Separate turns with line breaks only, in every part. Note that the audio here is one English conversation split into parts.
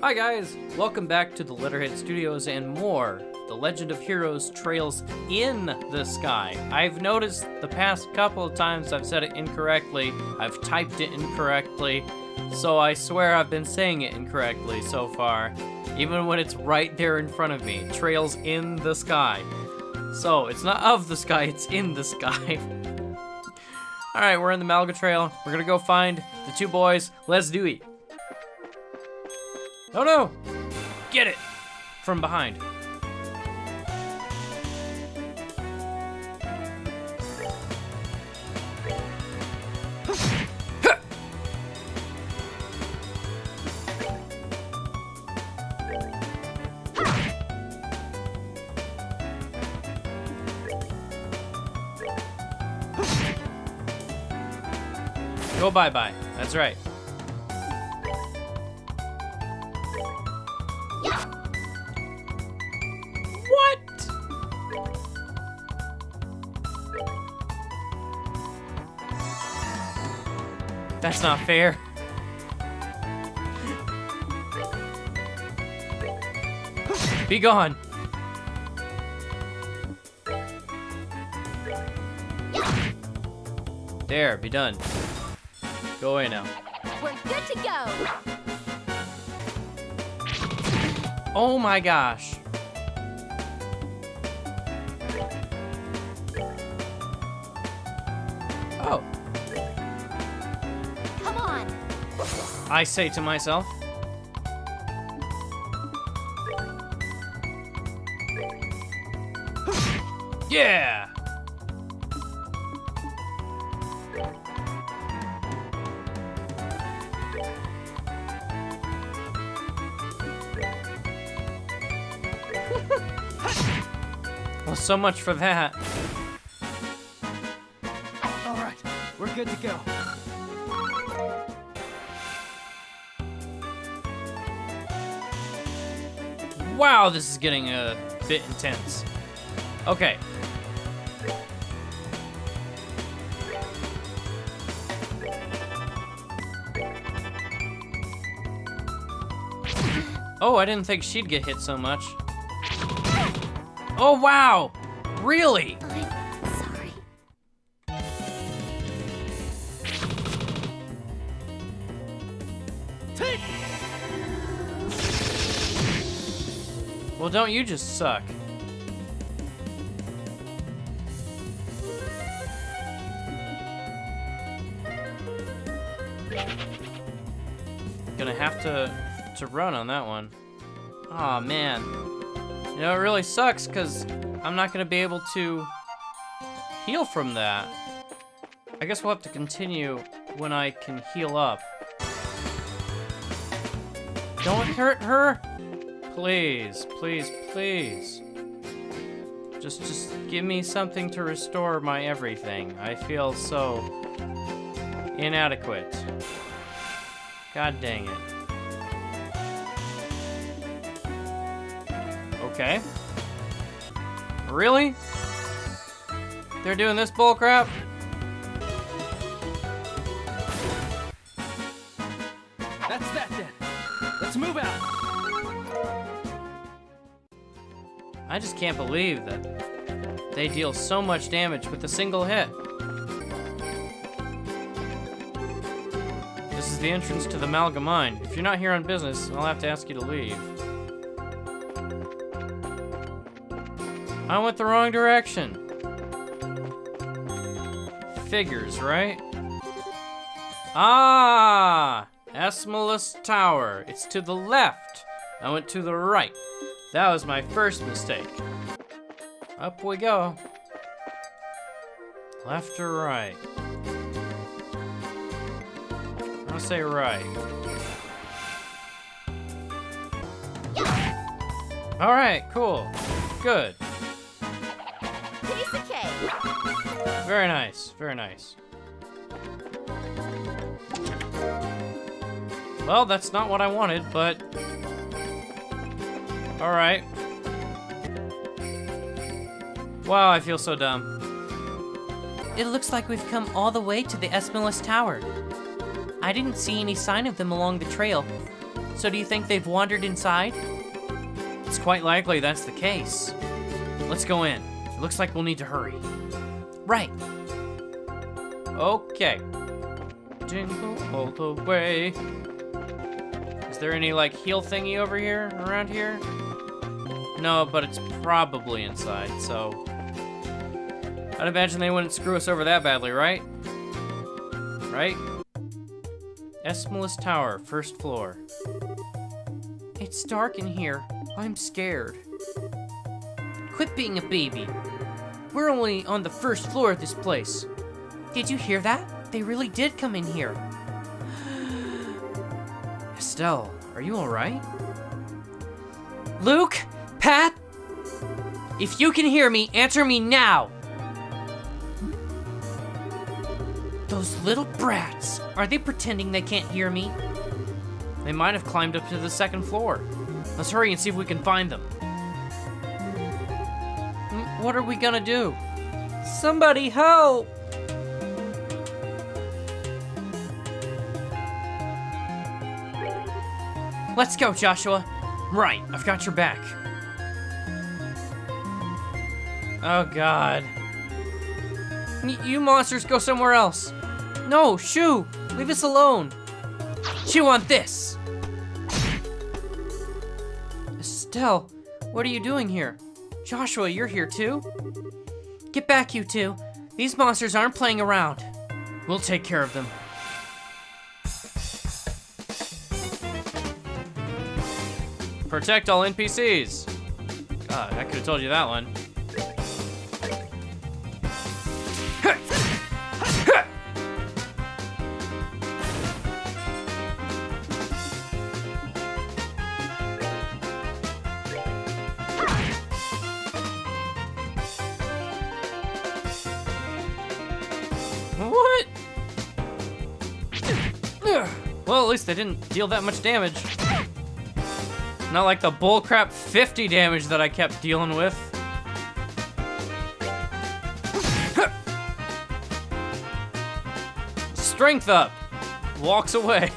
Hi guys, welcome back to the Letterhead Studios and more. The Legend of Heroes Trails in the Sky. I've noticed the past couple of times I've said it incorrectly. I've typed it incorrectly, so I swear I've been saying it incorrectly so far. Even when it's right there in front of me. Trails in the sky. So, it's not of the sky, it's in the sky. Alright, we're in the Malga Trail. We're gonna go find the two boys. Let's do it. Oh no! Get it! From behind. Go bye-bye. That's right. What? That's not fair. Be gone. There, be done. Go away now.
We're good to go.
Oh my gosh. Oh.
Come on.
I say to myself. Yeah. Well, so much for that.
All right, we're good to go.
Wow, this is getting a bit intense. Okay. Oh, I didn't think she'd get hit so much. Oh, wow! Really?
I'm sorry.
Well, don't you just suck? Gonna have to run on that one. Aw, man. You know, it really sucks because I'm not gonna be able to heal from that. I guess we'll have to continue when I can heal up. Don't hurt her! Please, please, please. Just give me something to restore my everything. I feel so inadequate. God dang it. Okay. Really? They're doing this bullcrap?
That's that then. Let's move out.
I just can't believe that they deal so much damage with a single hit. This is the entrance to the Malga Mine. If you're not here on business, I'll have to ask you to leave. I went the wrong direction. Figures, right? Ah! Esmalus Tower. It's to the left. I went to the right. That was my first mistake. Up we go. Left or right? I'll say right. All right, cool. Good.
Piece of cake.
Very nice, very nice. Well, that's not what I wanted, but... Alright. Wow, I feel so dumb.
It looks like we've come all the way to the Esmalus Tower. I didn't see any sign of them along the trail. So do you think they've wandered inside?
It's quite likely that's the case. Let's go in. It looks like we'll need to hurry.
Right.
Okay. Jingle all the way. Is there any, like, heal thingy over here, around here? No, but it's probably inside, so... I'd imagine they wouldn't screw us over that badly, right? Right? Esmalus Tower, first floor.
It's dark in here. I'm scared. Quit being a baby. We're only on the first floor of this place. Did you hear that? They really did come in here.
Estelle, are you alright?
Luke? Pat? If you can hear me, answer me now! Those little brats. Are they pretending they can't hear me?
They might have climbed up to the second floor. Let's hurry and see if we can find them.
What are we gonna do? Somebody help! Let's go, Joshua.
Right, I've got your back. Oh god.
You monsters go somewhere else. No, Shoo! Leave us alone. Chew on this! Estelle, what are you doing here? Joshua, you're here too? Get back, you two. These monsters aren't playing around.
We'll take care of them. Protect all NPCs. God, I could have told you that one. What? Well, at least they didn't deal that much damage. Not like the bullcrap 50 damage that I kept dealing with. Strength up. Walks away.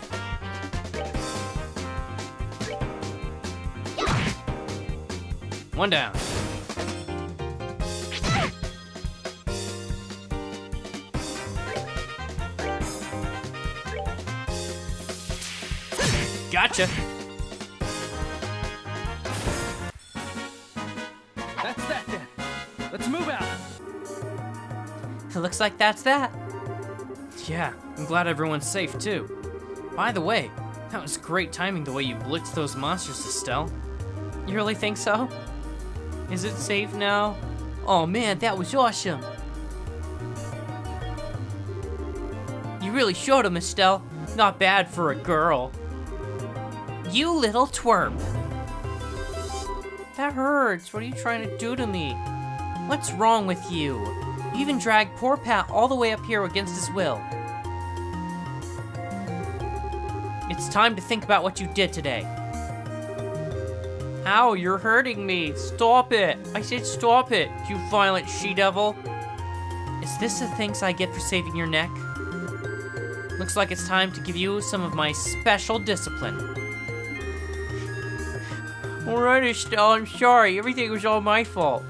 One down. Gotcha.
That's that then. Let's move out.
It looks like that's that.
Yeah, I'm glad everyone's safe too. By the way, that was great timing the way you blitzed those monsters, Estelle.
You really think so? Is it safe now? Oh man, that was awesome. You really showed him, Estelle. Not bad for a girl. You little twerp. That hurts. What are you trying to do to me? What's wrong with you? You even dragged poor Pat all the way up here against his will. It's time to think about what you did today. Ow, you're hurting me. Stop it. I said stop it, you violent she-devil. Is this the thanks I get for saving your neck? Looks like it's time to give you some of my special discipline. Alright, Estelle, I'm sorry. Everything was all my fault.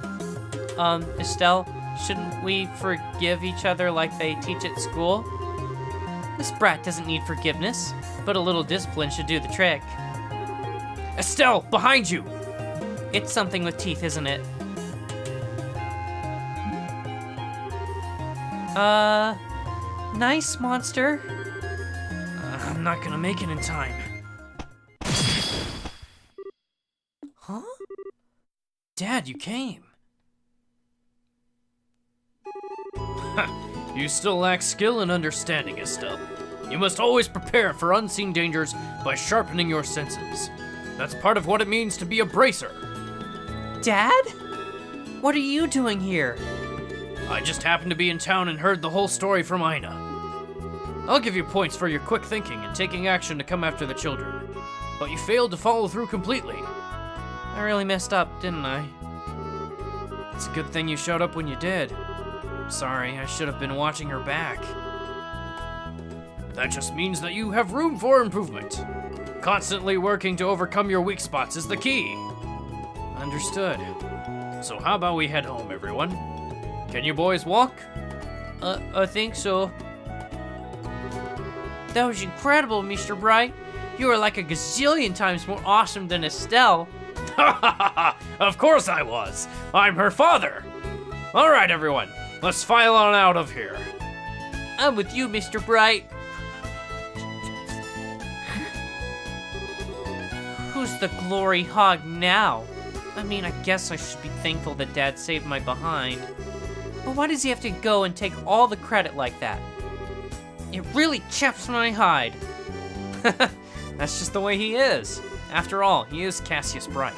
Estelle, shouldn't we forgive each other like they teach at school? This brat doesn't need forgiveness, but a little discipline should do the trick.
Estelle, behind you!
It's something with teeth, isn't it? Nice, monster.
I'm not gonna make it in time.
Huh?
Dad, you came. You still lack skill and understanding, Estelle. You must always prepare for unseen dangers by sharpening your senses. That's part of what it means to be a bracer.
Dad? What are you doing here?
I just happened to be in town and heard the whole story from Ina. I'll give you points for your quick thinking and taking action to come after the children. But you failed to follow through completely.
I really messed up, didn't I?
It's a good thing you showed up when you did. Sorry, I should have been watching her back. That just means that you have room for improvement. Constantly working to overcome your weak spots is the key. Understood. So how about we head home, everyone? Can you boys walk?
I think so. That was incredible, Mr. Bright. You are like a gazillion times more awesome than Estelle.
Of course I was. I'm her father. All right, everyone. Let's file on out of here.
I'm with you, Mr. Bright. Who's the glory hog now? I mean, I guess I should be thankful that Dad saved my behind. But why does he have to go and take all the credit like that? It really chaps my hide.
That's just the way he is. After all, he is Cassius Bright.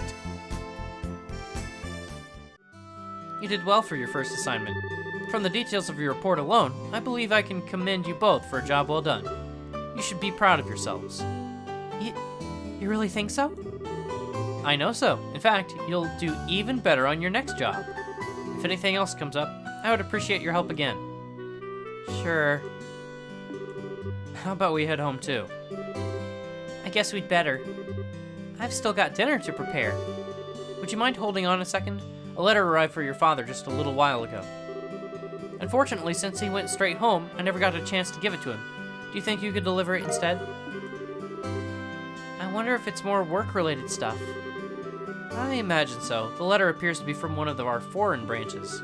You did well for your first assignment. From the details of your report alone, I believe I can commend you both for a job well done. You should be proud of yourselves.
You really think so?
I know so. In fact, you'll do even better on your next job. If anything else comes up, I would appreciate your help again.
Sure.
How about we head home too?
I guess we'd better. I've still got dinner to prepare.
Would you mind holding on a second? A letter arrived for your father just a little while ago. Unfortunately, since he went straight home, I never got a chance to give it to him. Do you think you could deliver it instead?
I wonder if it's more work-related stuff.
I imagine so. The letter appears to be from one of our foreign branches.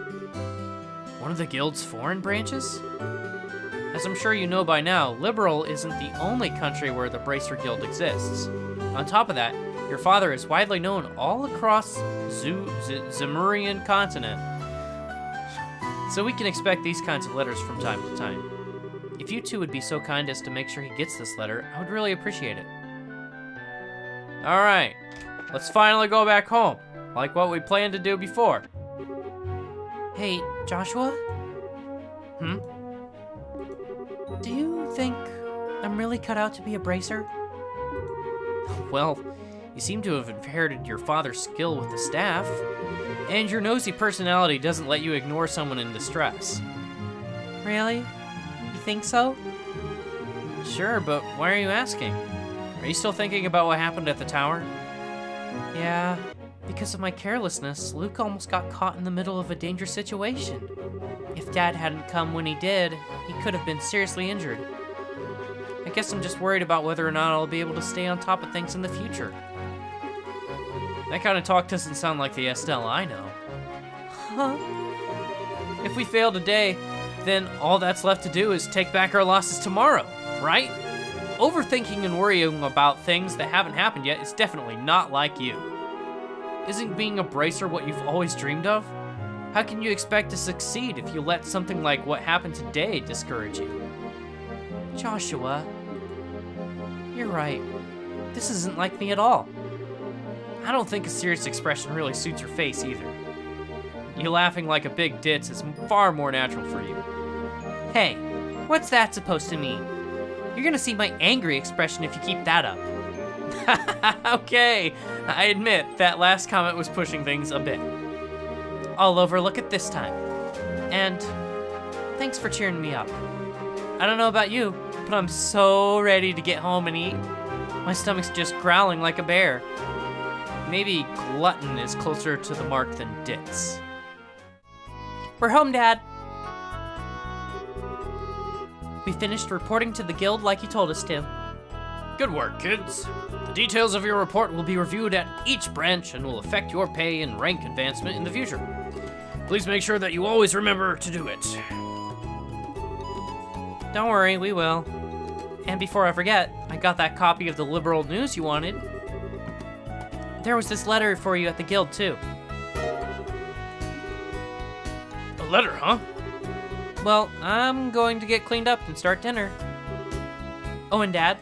One of the guild's foreign branches? As I'm sure you know by now, Liberal isn't the only country where the Bracer Guild exists. On top of that, your father is widely known all across Zemurian continent. So we can expect these kinds of letters from time to time. If you two would be so kind as to make sure he gets this letter, I would really appreciate it. Alright, let's finally go back home, like what we planned to do before.
Hey, Joshua?
Hmm?
Do you think I'm really cut out to be a bracer?
Well, you seem to have inherited your father's skill with the staff, and your nosy personality doesn't let you ignore someone in distress.
Really? You think so?
Sure, but why are you asking? Are you still thinking about what happened at the tower?
Yeah, because of my carelessness, Luke almost got caught in the middle of a dangerous situation. If Dad hadn't come when he did, he could have been seriously injured.
I guess I'm just worried about whether or not I'll be able to stay on top of things in the future. That kind of talk doesn't sound like the Estelle I know.
Huh?
If we fail today, then all that's left to do is take back our losses tomorrow, right? Overthinking and worrying about things that haven't happened yet is definitely not like you. Isn't being a bracer what you've always dreamed of? How can you expect to succeed if you let something like what happened today discourage you?
Joshua, you're right. This isn't like me at all.
I don't think a serious expression really suits your face either. You laughing like a big ditz is far more natural for you.
Hey, what's that supposed to mean? You're gonna see my angry expression if you keep that up.
Okay, I admit that last comment was pushing things a bit.
I'll overlook it this time. And thanks for cheering me up.
I don't know about you, but I'm so ready to get home and eat. My stomach's just growling like a bear. Maybe glutton is closer to the mark than ditz.
We're home, Dad. We finished reporting to the guild like you told us to.
Good work, kids. The details of your report will be reviewed at each branch and will affect your pay and rank advancement in the future. Please make sure that you always remember to do it.
Don't worry, we will. And before I forget, I got that copy of the liberal news you wanted. There was this letter for you at the guild, too.
A letter, huh?
Well, I'm going to get cleaned up and start dinner. Oh, and Dad?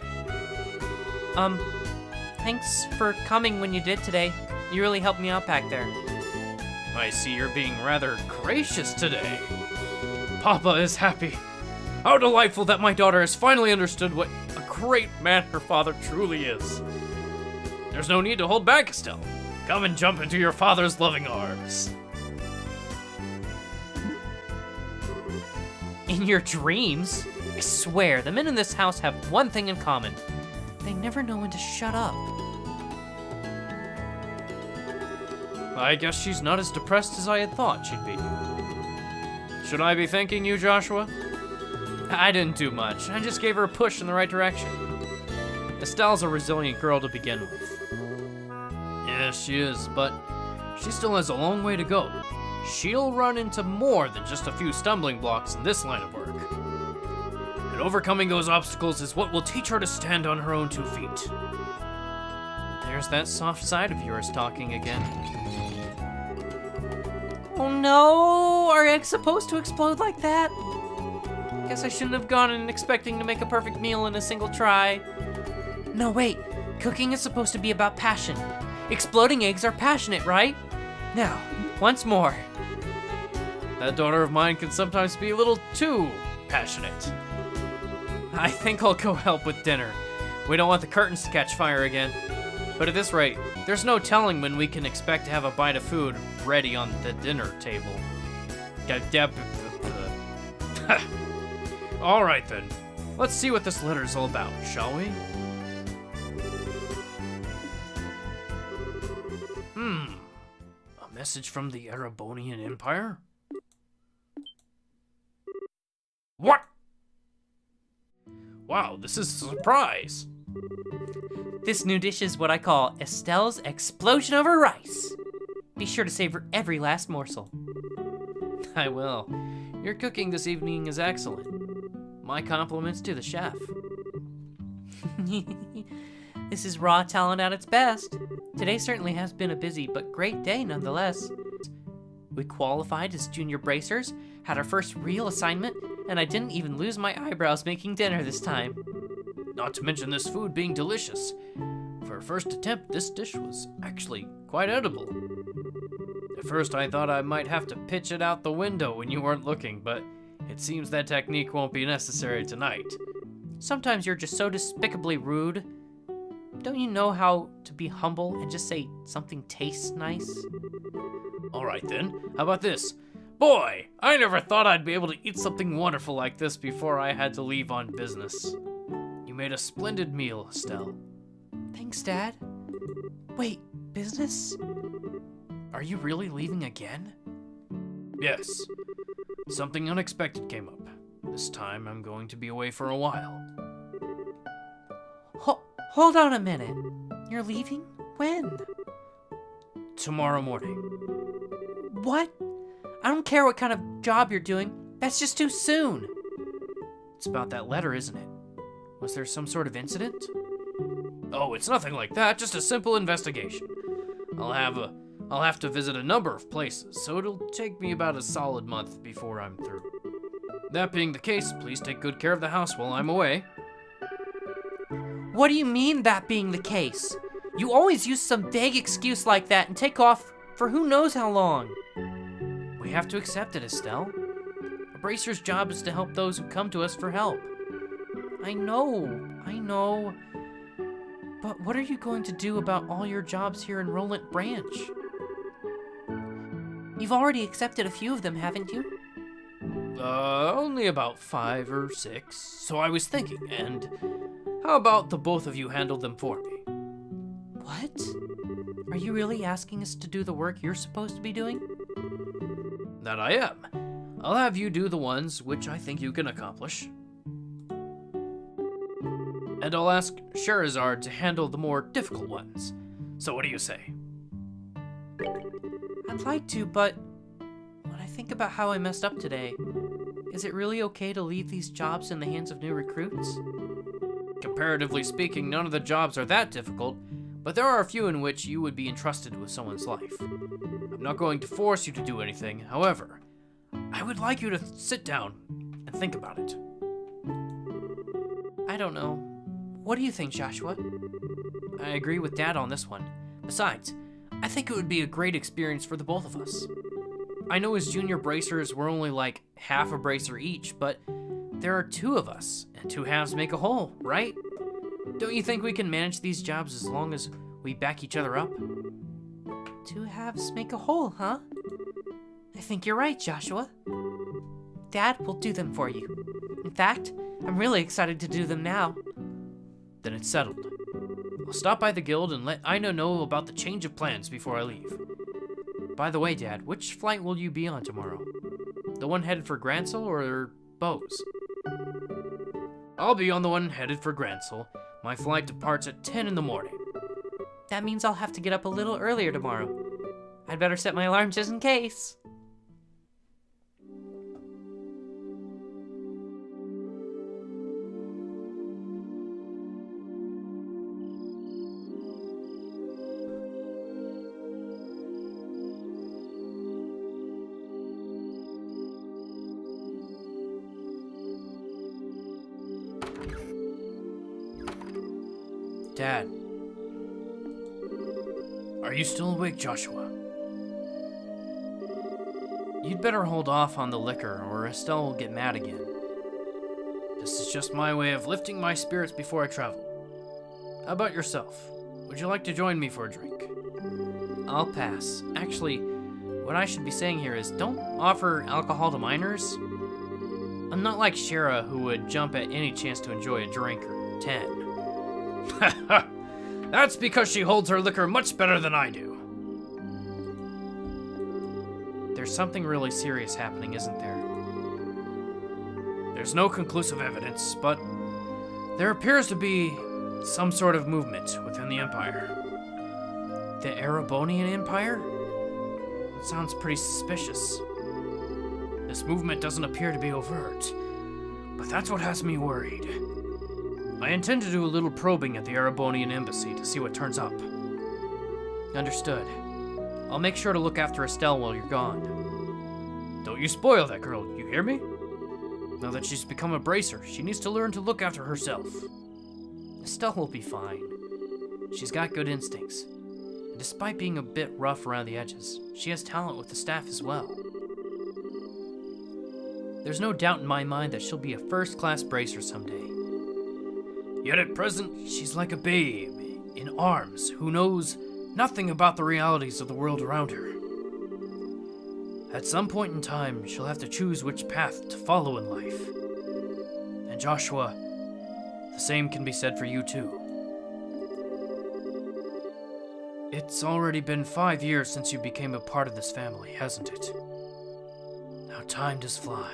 Thanks for coming when you did today. You really helped me out back there.
I see you're being rather gracious today. Papa is happy. How delightful that my daughter has finally understood what a great man her father truly is. There's no need to hold back, Estelle. Come and jump into your father's loving arms.
In your dreams? I swear, the men in this house have one thing in common. They never know when to shut up.
I guess she's not as depressed as I had thought she'd be. Should I be thanking you, Joshua? I didn't do much. I just gave her a push in the right direction. Estelle's a resilient girl to begin with. Yes, she is, but she still has a long way to go. She'll run into more than just a few stumbling blocks in this line of work. And overcoming those obstacles is what will teach her to stand on her own 2 feet. There's that soft side of yours talking again.
Oh no! Are eggs supposed to explode like that? Guess I shouldn't have gone in expecting to make a perfect meal in a single try. No, wait. Cooking is supposed to be about passion. Exploding eggs are passionate, right? Now, once more.
That daughter of mine can sometimes be a little too passionate. I think I'll go help with dinner. We don't want the curtains to catch fire again. But at this rate, there's no telling when we can expect to have a bite of food ready on the dinner table. All right then, let's see what this letter's all about, shall we? A message from the Erebonian Empire? What? Wow, this is a surprise.
This new dish is what I call Estelle's explosion over rice. Be sure to savor every last morsel.
I will. Your cooking this evening is excellent. My compliments to the chef.
This is raw talent at its best. Today certainly has been a busy but great day nonetheless. We qualified as junior bracers, had our first real assignment, and I didn't even lose my eyebrows making dinner this time.
Not to mention this food being delicious. For a first attempt, this dish was actually quite edible. At first, I thought I might have to pitch it out the window when you weren't looking, but it seems that technique won't be necessary tonight.
Sometimes you're just so despicably rude. Don't you know how to be humble and just say something tastes nice?
All right then, how about this? Boy, I never thought I'd be able to eat something wonderful like this before I had to leave on business. You made a splendid meal, Estelle.
Thanks, Dad. Wait, business?
Are you really leaving again? Yes. Something unexpected came up. This time I'm going to be away for a while.
Hold on a minute. You're leaving? When?
Tomorrow morning.
What? I don't care what kind of job you're doing. That's just too soon.
It's about that letter, isn't it? Was there some sort of incident? Oh, it's nothing like that, just a simple investigation. I'll have to visit a number of places, so it'll take me about a solid month before I'm through. That being the case, please take good care of the house while I'm away.
What do you mean, that being the case? You always use some vague excuse like that and take off for who knows how long.
We have to accept it, Estelle. A bracer's job is to help those who come to us for help.
I know. But what are you going to do about all your jobs here in Roland Branch? You've already accepted a few of them, haven't you?
Only about 5 or 6, so I was thinking, and how about the both of you handle them for me?
What? Are you really asking us to do the work you're supposed to be doing?
That I am. I'll have you do the ones which I think you can accomplish. And I'll ask Sherazard to handle the more difficult ones. So what do you say?
I'd like to, but when I think about how I messed up today, is it really okay to leave these jobs in the hands of new recruits?
Comparatively speaking, none of the jobs are that difficult, but there are a few in which you would be entrusted with someone's life. I'm not going to force you to do anything, however, I would like you to sit down and think about it.
I don't know. What do you think, Joshua?
I agree with Dad on this one. Besides, I think it would be a great experience for the both of us. I know as junior bracers we're only like half a bracer each, but there are 2 of us, and 2 halves make a whole, right? Don't you think we can manage these jobs as long as we back each other up?
2 halves make a whole, huh? I think you're right, Joshua. Dad will do them for you. In fact, I'm really excited to do them now.
Then it's settled. I'll stop by the guild and let Ina know about the change of plans before I leave. By the way, Dad, which flight will you be on tomorrow? The one headed for Gransel or Bose? I'll be on the one headed for Gransel. My flight departs at 10 in the morning.
That means I'll have to get up a little earlier tomorrow. I'd better set my alarm just in case.
Dad. Are you still awake, Joshua? You'd better hold off on the liquor, or Estelle will get mad again. This is just my way of lifting my spirits before I travel. How about yourself? Would you like to join me for a drink?
I'll pass. Actually, what I should be saying here is don't offer alcohol to minors. I'm not like Shara, who would jump at any chance to enjoy a drink or 10.
That's because she holds her liquor much better than I do.
There's something really serious happening, isn't there?
There's no conclusive evidence, but there appears to be some sort of movement within the Empire.
The Erebonian Empire? It sounds pretty suspicious.
This movement doesn't appear to be overt, but that's what has me worried. I intend to do a little probing at the Erebonian embassy to see what turns up.
Understood. I'll make sure to look after Estelle while you're gone.
Don't you spoil that girl, you hear me? Now that she's become a bracer, she needs to learn to look after herself.
Estelle will be fine. She's got good instincts. And despite being a bit rough around the edges, she has talent with the staff as well. There's no doubt in my mind that she'll be a first-class bracer someday.
Yet at present, she's like a babe in arms who knows nothing about the realities of the world around her. At some point in time, she'll have to choose which path to follow in life. And Joshua, the same can be said for you too. It's already been 5 years since you became a part of this family, hasn't it? How time does fly.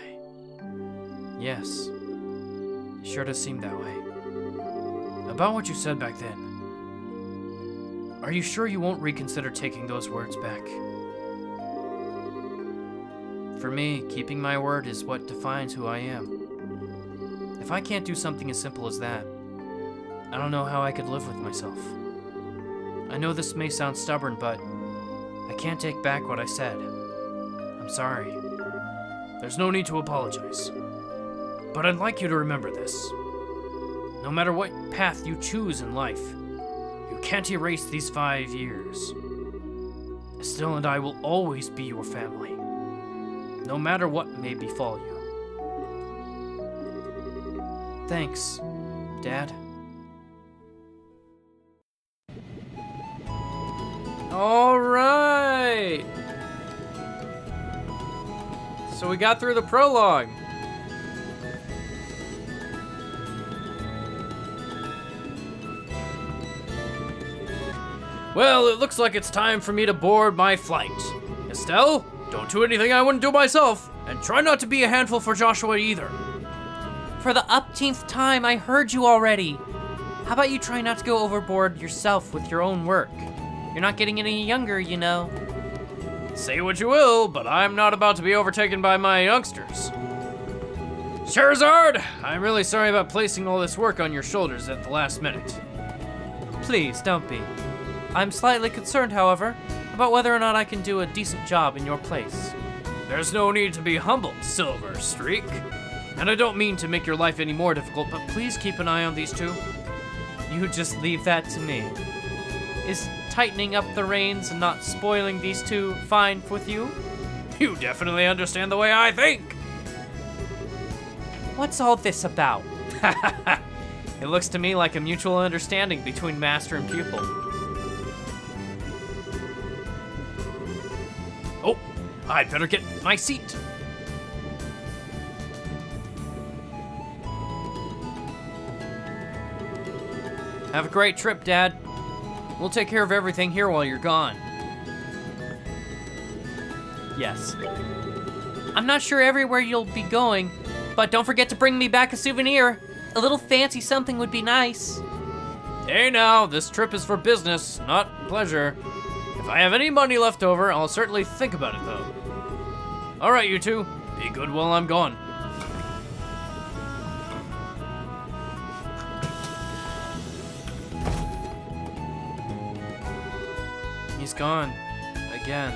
Yes, it sure does seem that way.
About what you said back then, are you sure you won't reconsider taking those words back?
For me, keeping my word is what defines who I am. If I can't do something as simple as that, I don't know how I could live with myself. I know this may sound stubborn, but I can't take back what I said. I'm sorry.
There's no need to apologize. But I'd like you to remember this. No matter what path you choose in life, you can't erase these 5 years. Estelle and I will always be your family, no matter what may befall you.
Thanks, Dad.
All right. So we got through the prologue. Well, it looks like it's time for me to board my flight. Estelle, don't do anything I wouldn't do myself, and try not to be a handful for Joshua either.
For the upteenth time, I heard you already. How about you try not to go overboard yourself with your own work? You're not getting any younger, you know.
Say what you will, but I'm not about to be overtaken by my youngsters. Charizard, I'm really sorry about placing all this work on your shoulders at the last minute.
Please, don't be. I'm slightly concerned, however, about whether or not I can do a decent job in your place.
There's no need to be humbled, Silver Streak. And I don't mean to make your life any more difficult, but please keep an eye on these two.
You just leave that to me. Is tightening up the reins and not spoiling these two fine with you?
You definitely understand the way I think.
What's all this about?
It looks to me like a mutual understanding between master and pupil. Oh, I'd better get my seat.
Have a great trip, Dad.
We'll take care of everything here while you're gone. Yes.
I'm not sure everywhere you'll be going, but don't forget to bring me back a souvenir. A little fancy something would be nice.
Hey now, this trip is for business, not pleasure. If I have any money left over, I'll certainly think about it though. All right, you two, be good while I'm gone. He's gone. Again.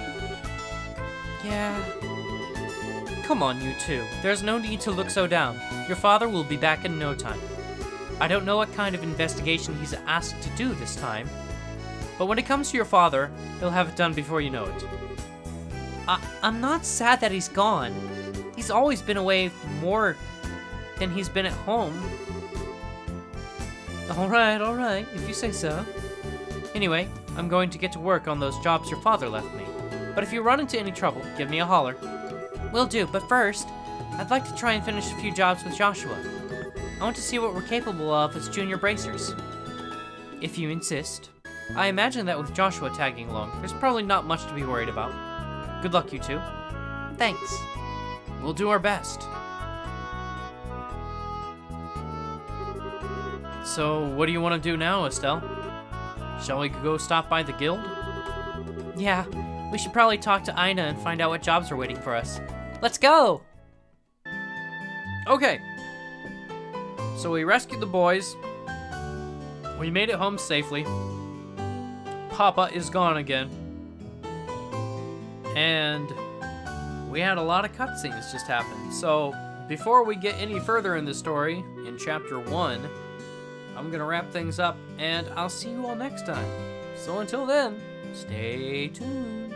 Yeah. Come on, you two. There's no need to look so down. Your father will be back in no time. I don't know what kind of investigation he's asked to do this time, but when it comes to your father, he'll have it done before you know it. I'm not sad that he's gone. He's always been away more than he's been at home. All right, if you say so. Anyway, I'm going to get to work on those jobs your father left me. But if you run into any trouble, give me a holler. Will do, but first, I'd like to try and finish a few jobs with Joshua. I want to see what we're capable of as junior bracers. If you insist. I imagine that with Joshua tagging along, there's probably not much to be worried about. Good luck, you two. Thanks.
We'll do our best. So, what do you want to do now, Estelle? Shall we go stop by the guild?
Yeah, we should probably talk to Ina and find out what jobs are waiting for us. Let's go!
Okay. So we rescued the boys. We made it home safely. Papa is gone again. And we had a lot of cutscenes just happen. So before we get any further in the story, in chapter 1, I'm gonna wrap things up and I'll see you all next time. So until then, stay tuned.